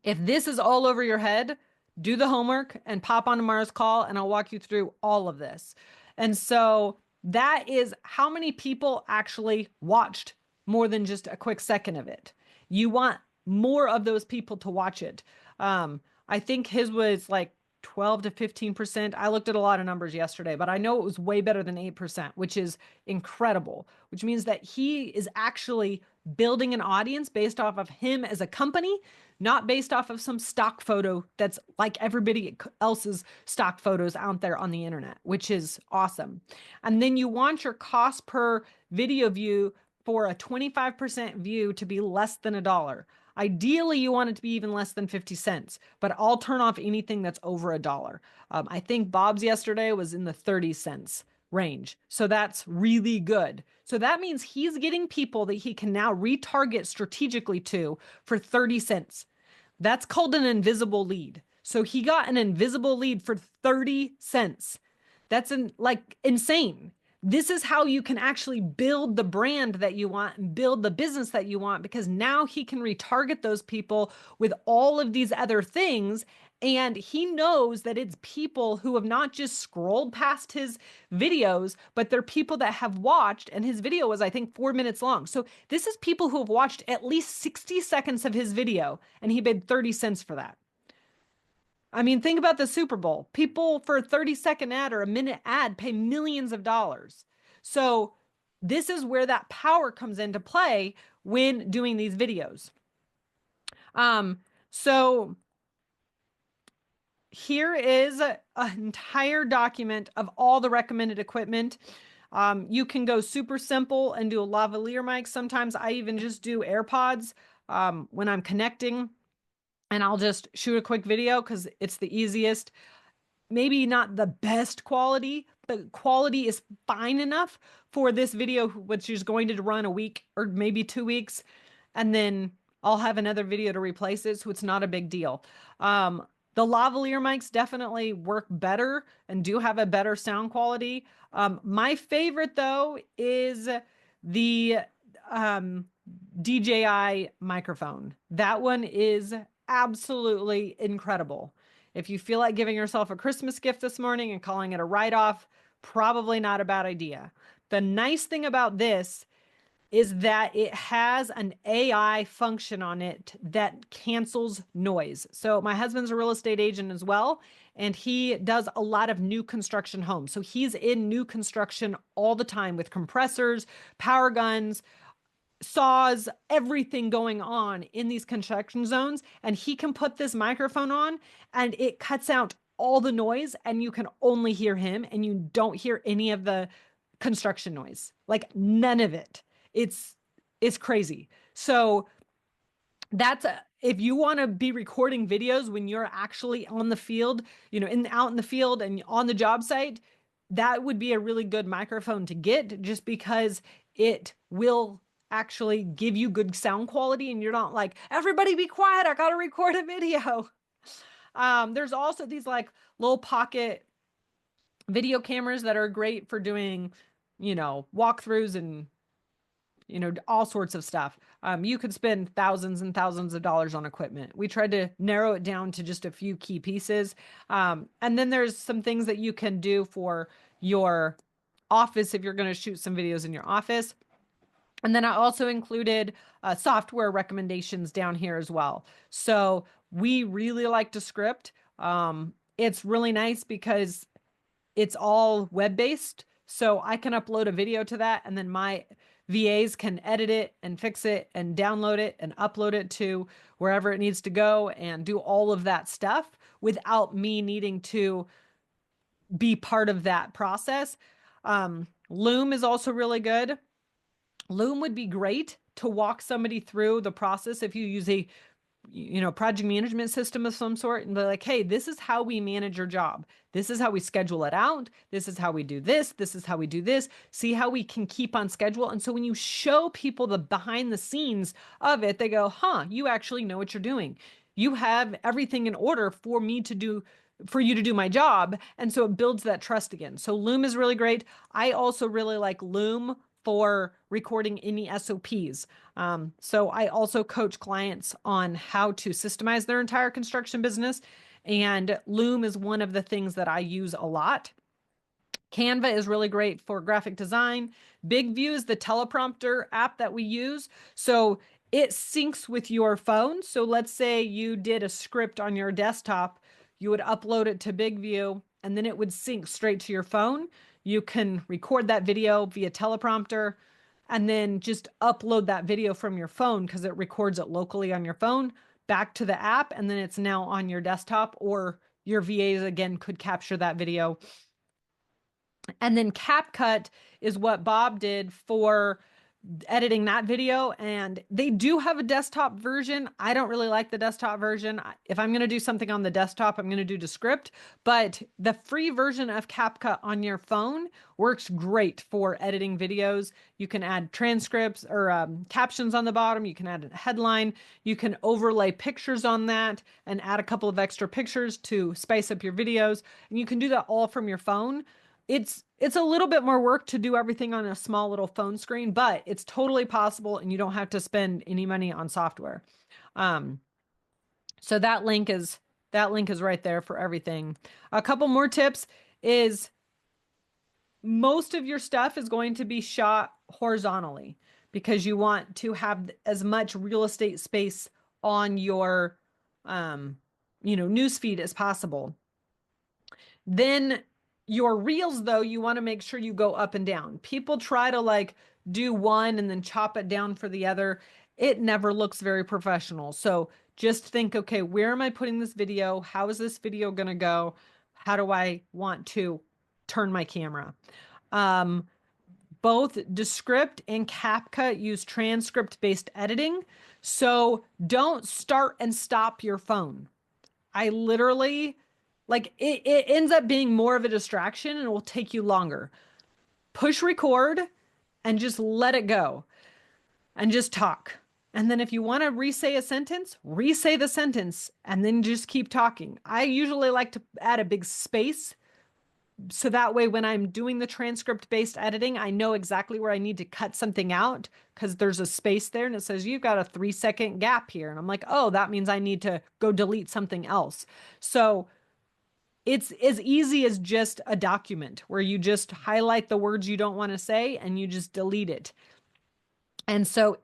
If this is all over your head, do the homework and pop on tomorrow's call, and I'll walk you through all of this. And so that is how many people actually watched more than just a quick second of it. You want more of those people to watch it. I think his was like 12 to 15%. I looked at a lot of numbers yesterday, but I know it was way better than 8%, which is incredible, which means that he is actually building an audience based off of him as a company, not based off of some stock photo that's like everybody else's stock photos out there on the internet, which is awesome. And then you want your cost per video view for a 25% view to be less than $1. Ideally, you want it to be even less than 50 cents, but I'll turn off anything that's over $1. I think Bob's yesterday was in the 30 cents range. So that's really good. So that means he's getting people that he can now retarget strategically to for 30 cents. That's called an invisible lead. So he got an invisible lead for 30 cents. That's insane. This is how you can actually build the brand that you want and build the business that you want, because now he can retarget those people with all of these other things, And he knows that it's people who have not just scrolled past his videos, but they're people that have watched, and his video was, I think, 4 minutes long. So this is people who have watched at least 60 seconds of his video, and he paid 30 cents for that. I mean, think about the Super Bowl. People for a 30-second ad or a minute ad pay millions of dollars. So this is where that power comes into play when doing these videos. So here is an entire document of all the recommended equipment. You can go super simple and do a lavalier mic. Sometimes I even just do AirPods when I'm connecting, and I'll just shoot a quick video because it's the easiest. Maybe not the best quality, but quality is fine enough for this video, which is going to run a week or maybe 2 weeks. And then I'll have another video to replace it. So it's not a big deal. The lavalier mics definitely work better and do have a better sound quality. My favorite though is the DJI microphone. That one is absolutely incredible. If you feel like giving yourself a Christmas gift this morning and calling it a write-off, probably not a bad idea. The nice thing about this is that it has an AI function on it that cancels noise. So my husband's a real estate agent as well, and he does a lot of new construction homes. So he's in new construction all the time with compressors, power guns, saws, everything going on in these construction zones. And he can put this microphone on and it cuts out all the noise, and you can only hear him and you don't hear any of the construction noise, like none of it. It's crazy. So that's if you want to be recording videos when you're actually on the field, out in the field and on the job site, that would be a really good microphone to get, just because it will actually give you good sound quality and you're not like, everybody be quiet, I gotta record a video. There's also these like little pocket video cameras that are great for doing, walkthroughs and, all sorts of stuff. You could spend thousands and thousands of dollars on equipment. We tried to narrow it down to just a few key pieces. And then there's some things that you can do for your office if you're going to shoot some videos in your office. And then I also included software recommendations down here as well. So we really like Descript. It's really nice because it's all web-based. So I can upload a video to that, and then my VAs can edit it and fix it and download it and upload it to wherever it needs to go and do all of that stuff without me needing to be part of that process. Loom is also really good. Loom would be great to walk somebody through the process if you use a project management system of some sort, and they're like, hey, this is how we manage your job. This is how we schedule it out. This is how we do this. This is how we do this. See how we can keep on schedule. And so when you show people the behind the scenes of it, they go, huh, you actually know what you're doing. You have everything in order for you to do my job. And so it builds that trust again. So Loom is really great. I also really like Loom for recording any SOPs. So I also coach clients on how to systemize their entire construction business. And Loom is one of the things that I use a lot. Canva is really great for graphic design. BigView is the teleprompter app that we use. So it syncs with your phone. So let's say you did a script on your desktop, you would upload it to BigView, and then it would sync straight to your phone. You can record that video via teleprompter and then just upload that video from your phone, because it records it locally on your phone, back to the app, and then it's now on your desktop, or your VAs again could capture that video. And then CapCut is what Bob did for editing that video, and they do have a desktop version. I don't really like the desktop version. If I'm going to do something on the desktop, I'm going to do Descript, but the free version of CapCut on your phone works great for editing videos. You can add transcripts or captions on the bottom. You can add a headline. You can overlay pictures on that and add a couple of extra pictures to spice up your videos. And you can do that all from your phone. It's a little bit more work to do everything on a small little phone screen, but it's totally possible, and you don't have to spend any money on software. So that link is That link is right there for everything. A couple more tips is most of your stuff is going to be shot horizontally because you want to have as much real estate space on your, newsfeed as possible. Then your reels, though, you want to make sure you go up and down. People try to like do one and then chop it down for the other. It never looks very professional. So just think, okay, where am I putting this video? How is this video going to go? How do I want to turn my camera? Both Descript and CapCut use transcript-based editing. So don't start and stop your phone. I literally, like, it ends up being more of a distraction and it will take you longer. Push record and just let it go and just talk. And then if you want to re-say a sentence, re-say the sentence and then just keep talking. I usually like to add a big space. So that way, when I'm doing the transcript-based editing, I know exactly where I need to cut something out because there's a space there and it says you've got a 3-second gap here. And I'm like, oh, that means I need to go delete something else. So it's as easy as just a document where you just highlight the words you don't want to say and you just delete it. And so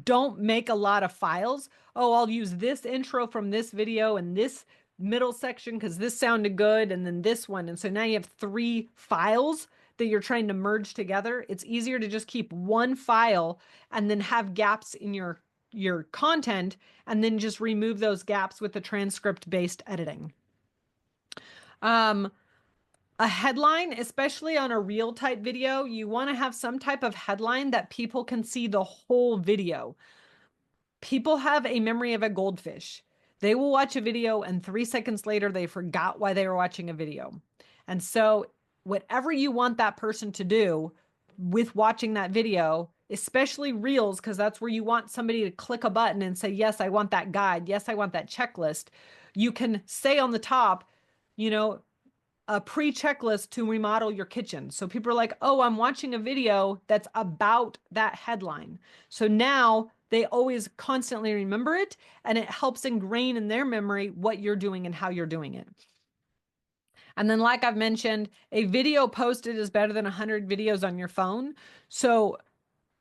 don't make a lot of files. Oh, I'll use this intro from this video and this middle section because this sounded good, and then this one. And so now you have 3 files that you're trying to merge together. It's easier to just keep one file and then have gaps in your content and then just remove those gaps with the transcript-based editing. A headline, especially on a reel type video, you want to have some type of headline that people can see the whole video. People have a memory of a goldfish. They will watch a video and 3 seconds later, they forgot why they were watching a video. And so whatever you want that person to do with watching that video, especially reels, because that's where you want somebody to click a button and say, yes, I want that guide. Yes, I want that checklist. You can say on the top, a pre-checklist to remodel your kitchen. So people are like, oh, I'm watching a video that's about that headline. So now they always constantly remember it, and it helps ingrain in their memory what you're doing and how you're doing it. And then, like I've mentioned, a video posted is better than 100 videos on your phone. So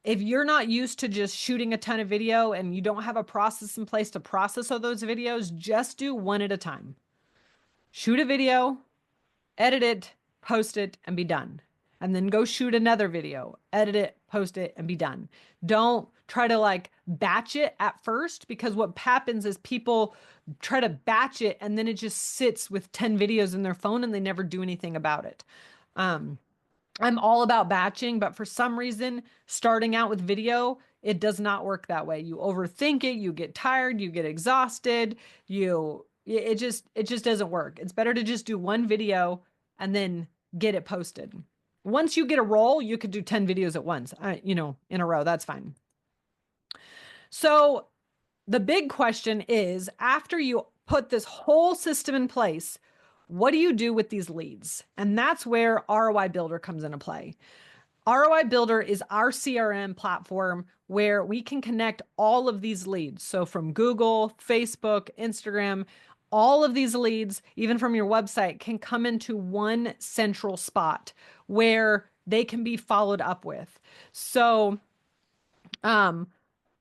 if you're not used to just shooting a ton of video and you don't have a process in place to process all those videos, just do one at a time. Shoot a video, edit it, post it, and be done. And then go shoot another video, edit it, post it, and be done. Don't try to like batch it at first, because what happens is people try to batch it and then it just sits with 10 videos in their phone and they never do anything about it. I'm all about batching, but for some reason, starting out with video, it does not work that way. You overthink it, you get tired, you get exhausted, it just doesn't work. It's better to just do one video and then get it posted. Once you get a roll, you could do 10 videos at once, in a row. That's fine. So the big question is, after you put this whole system in place, what do you do with these leads? And that's where ROI Builder comes into play. ROI Builder is our CRM platform where we can connect all of these leads. So from Google, Facebook, Instagram, all of these leads, even from your website, can come into one central spot where they can be followed up with. So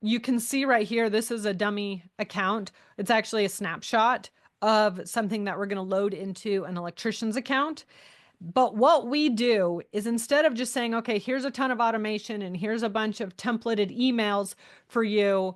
you can see right here, this is a dummy account. It's actually a snapshot of something that we're going to load into an electrician's account. But what we do is, instead of just saying, okay, here's a ton of automation and here's a bunch of templated emails for you,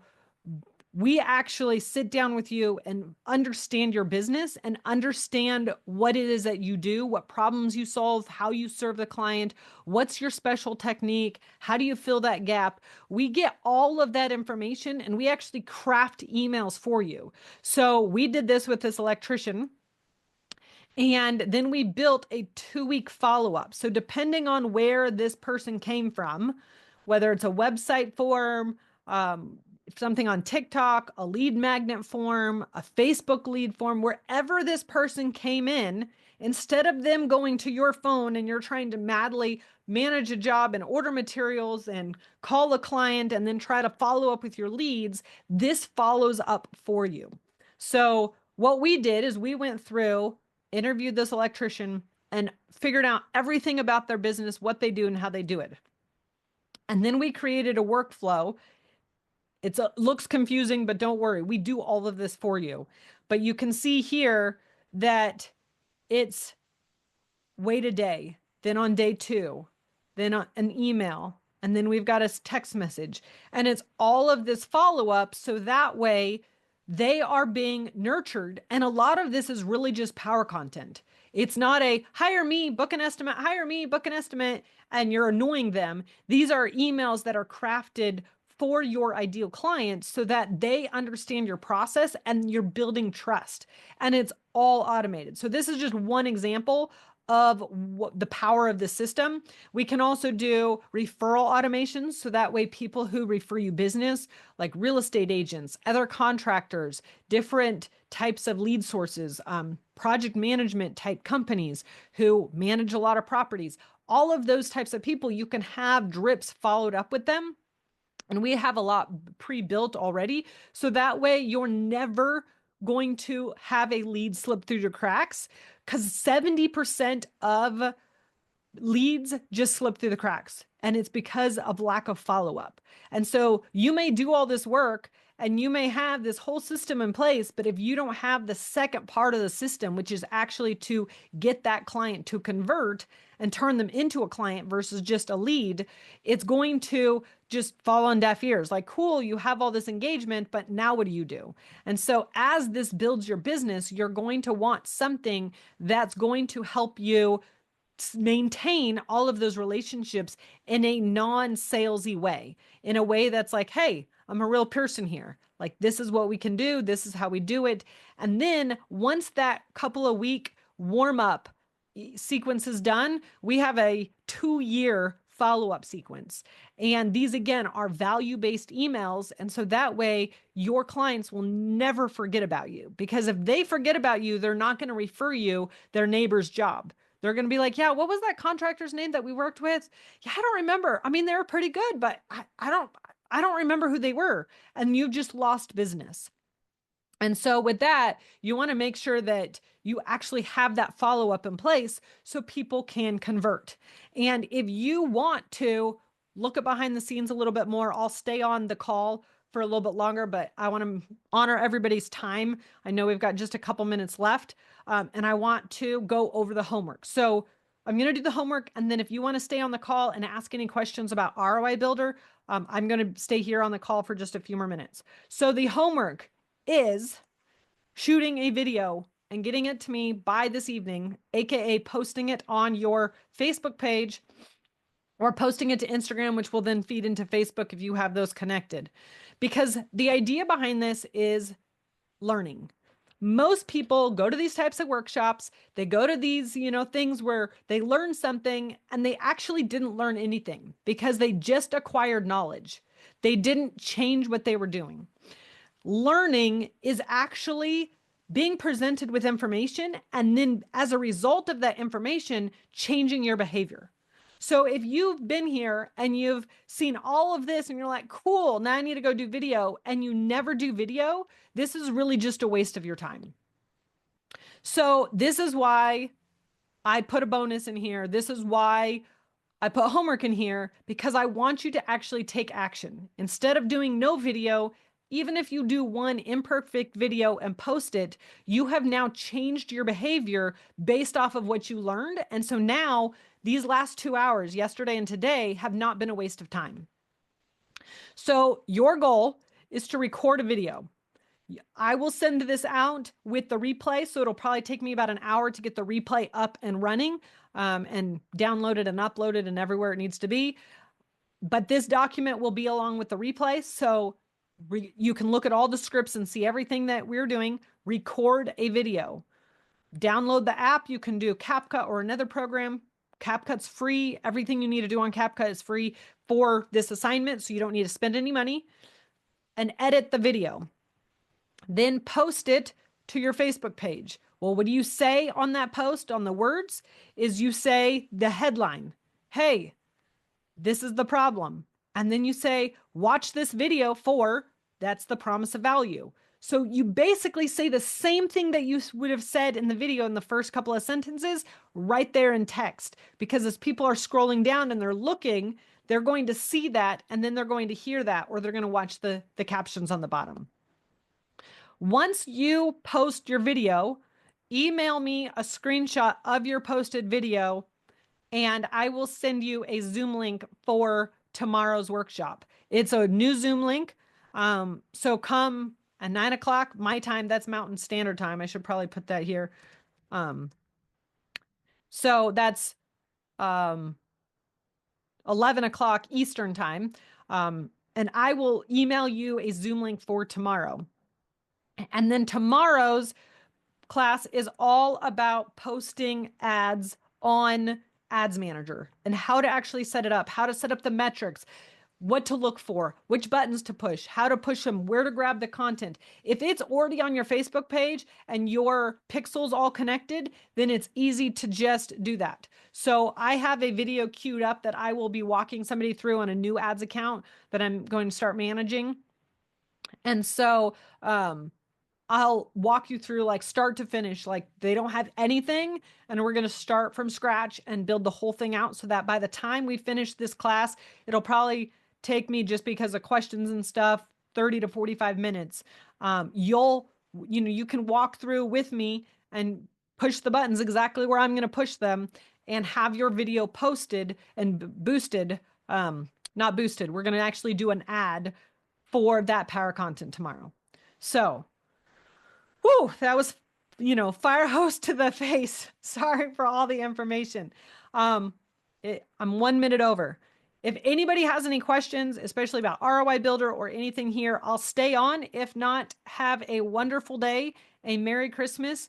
we actually sit down with you and understand your business and understand what it is that you do, what problems you solve, how you serve the client, what's your special technique, how do you fill that gap. We get all of that information and we actually craft emails for you. So we did this with this electrician. And then we built a 2-week follow-up. So depending on where this person came from, whether it's a website form, something on TikTok, a lead magnet form, a Facebook lead form, wherever this person came in, instead of them going to your phone and you're trying to madly manage a job and order materials and call a client and then try to follow up with your leads, this follows up for you. So what we did is we went through, interviewed this electrician, and figured out everything about their business, what they do and how they do it. And then we created a workflow. It looks confusing, but don't worry. We do all of this for you. But you can see here that it's wait a day, then on day 2, then an email, and then we've got a text message. And it's all of this follow-up, so that way they are being nurtured. And a lot of this is really just power content. It's not a hire me, book an estimate, hire me, book an estimate, and you're annoying them. These are emails that are crafted for your ideal clients so that they understand your process and you're building trust. And it's all automated. So this is just one example of what the power of the system. We can also do referral automations. So that way people who refer you business, like real estate agents, other contractors, different types of lead sources, project management type companies who manage a lot of properties, all of those types of people, you can have drips followed up with them. And we have a lot pre-built already. So that way you're never going to have a lead slip through your cracks, because 70% of leads just slip through the cracks. And it's because of lack of follow-up. And so you may do all this work and you may have this whole system in place, but if you don't have the second part of the system, which is actually to get that client to convert and turn them into a client versus just a lead, it's going to just fall on deaf ears. Like, cool, you have all this engagement, but now what do you do? And so as this builds your business, you're going to want something that's going to help you maintain all of those relationships in a non-salesy way, in a way that's like, hey, I'm a real person here. Like, this is what we can do. This is how we do it. And then once that couple of week warm up sequence is done, we have a 2-year follow-up sequence. And these, again, are value-based emails. And so that way your clients will never forget about you, because if they forget about you, they're not going to refer you their neighbor's job. They're going to be like, yeah, what was that contractor's name that we worked with? Yeah, I don't remember. I mean, they were pretty good, but I don't remember who they were. And you've just lost business. And so with that, you want to make sure that you actually have that follow-up in place so people can convert. And if you want to look at behind the scenes a little bit more, I'll stay on the call for a little bit longer, but I want to honor everybody's time. I know we've got just a couple minutes left, and I want to go over the homework. So I'm going to do the homework, and then if you want to stay on the call and ask any questions about ROI Builder, I'm going to stay here on the call for just a few more minutes. So the homework is shooting a video and getting it to me by this evening, aka posting it on your Facebook page or posting it to Instagram, which will then feed into Facebook if you have those connected. Because the idea behind this is learning. Most people go to these types of workshops, they go to these, things where they learn something and they actually didn't learn anything because they just acquired knowledge. They didn't change what they were doing. Learning is actually being presented with information and then as a result of that information, changing your behavior. So if you've been here and you've seen all of this and you're like, cool, now I need to go do video, and you never do video, this is really just a waste of your time. So this is why I put a bonus in here. This is why I put homework in here, because I want you to actually take action. Instead of doing no video, even if you do one imperfect video and post it, you have now changed your behavior based off of what you learned. And so now these last 2 hours, yesterday and today, have not been a waste of time. So your goal is to record a video. I will send this out with the replay. So it'll probably take me about an hour to get the replay up and running, and downloaded and uploaded and everywhere it needs to be. But this document will be along with the replay. So you can look at all the scripts and see everything that we're doing. Record a video. Download the app. You can do CapCut or another program. CapCut's free. Everything you need to do on CapCut is free for this assignment, so you don't need to spend any money. And edit the video. Then post it to your Facebook page. Well, what do you say on that post, on the words? Is you say the headline, hey, this is the problem. And then you say, watch this video for, that's the promise of value. So you basically say the same thing that you would have said in the video in the first couple of sentences right there in text, because as people are scrolling down and they're looking, they're going to see that, and then they're going to hear that, or they're going to watch the captions on the bottom. Once you post your video, email me a screenshot of your posted video, and I will send you a Zoom link for tomorrow's workshop. It's a new Zoom link. So come at 9 o'clock my time. That's Mountain Standard Time. I should probably put that here. So that's 11 o'clock Eastern Time. And I will email you a Zoom link for tomorrow. And then tomorrow's class is all about posting ads on Ads Manager and how to actually set it up, how to set up the metrics, what to look for, which buttons to push, how to push them, where to grab the content. If it's already on your Facebook page and your pixels all connected, then it's easy to just do that. So I have a video queued up that I will be walking somebody through on a new ads account that I'm going to start managing. And so, I'll walk you through like start to finish, like they don't have anything, and we're going to start from scratch and build the whole thing out so that by the time we finish this class, it'll probably take me, just because of questions and stuff, 30 to 45 minutes. You can walk through with me and push the buttons exactly where I'm going to push them and have your video posted and boosted. Not boosted. We're going to actually do an ad for that power content tomorrow. So, whew, that was, fire hose to the face. Sorry for all the information. I'm 1 minute over. If anybody has any questions, especially about ROI Builder or anything here, I'll stay on. If not, have a wonderful day, a Merry Christmas,